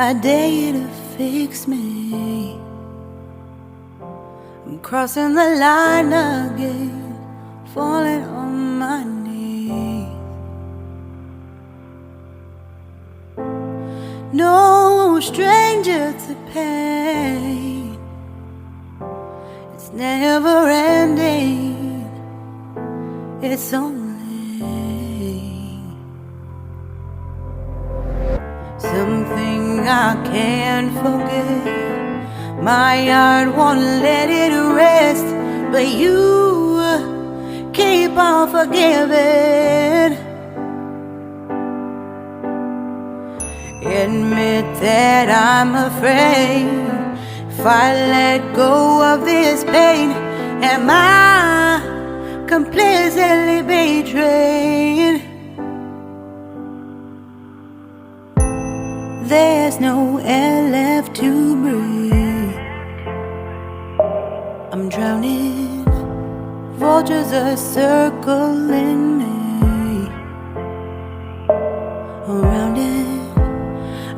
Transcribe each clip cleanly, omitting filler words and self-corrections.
I dare you to fix me. I'm crossing the line again, falling on my knees. No stranger to pain, it's never ending, it's only something I can't forget. My heart won't let it rest, but you keep on forgiving. Admit that I'm afraid. If I let go of this pain, am I completely betrayed? There's no air left to breathe. I'm drowning, vultures are circling me. Around it,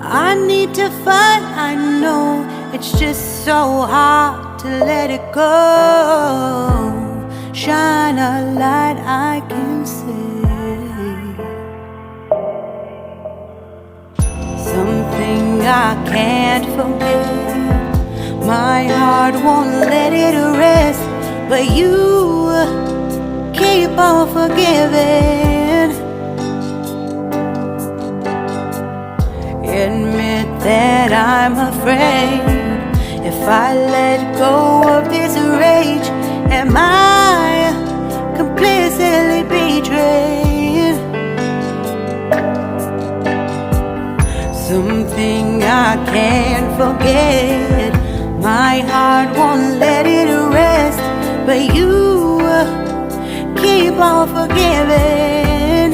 I need to fight. I know it's just so hard to let it go. Shine a light I can see. Something I can't forget. My heart won't let it rest, but you keep on forgiving. Admit that I'm afraid. If I let go of this rage, am I completely betrayed? Something I can't forget. My heart won't let it rest, but you keep on forgiving.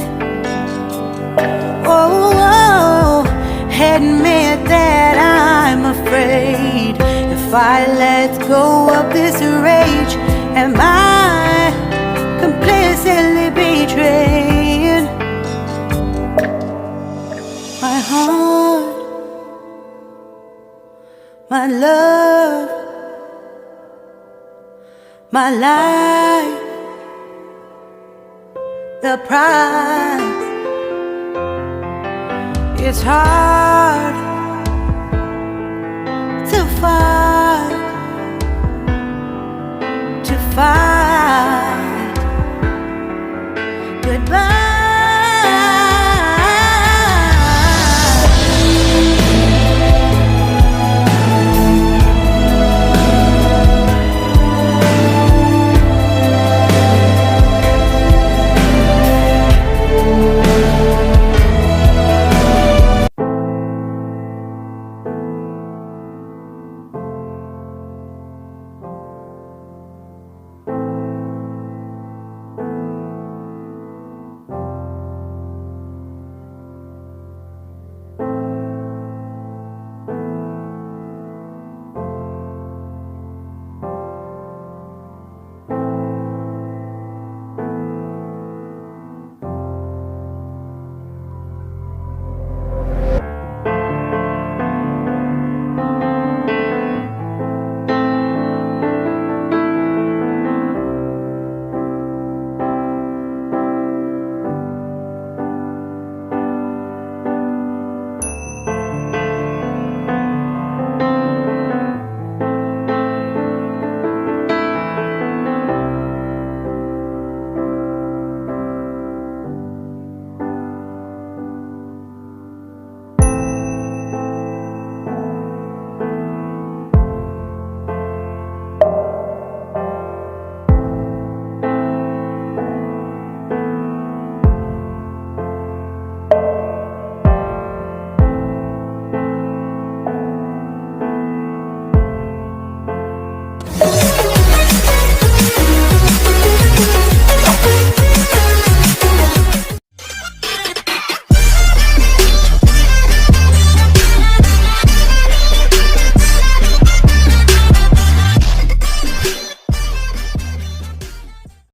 Oh, admit that I'm afraid. If I let go of this rage, am I completely betrayed? My heart, my love, my life, the price. It's hard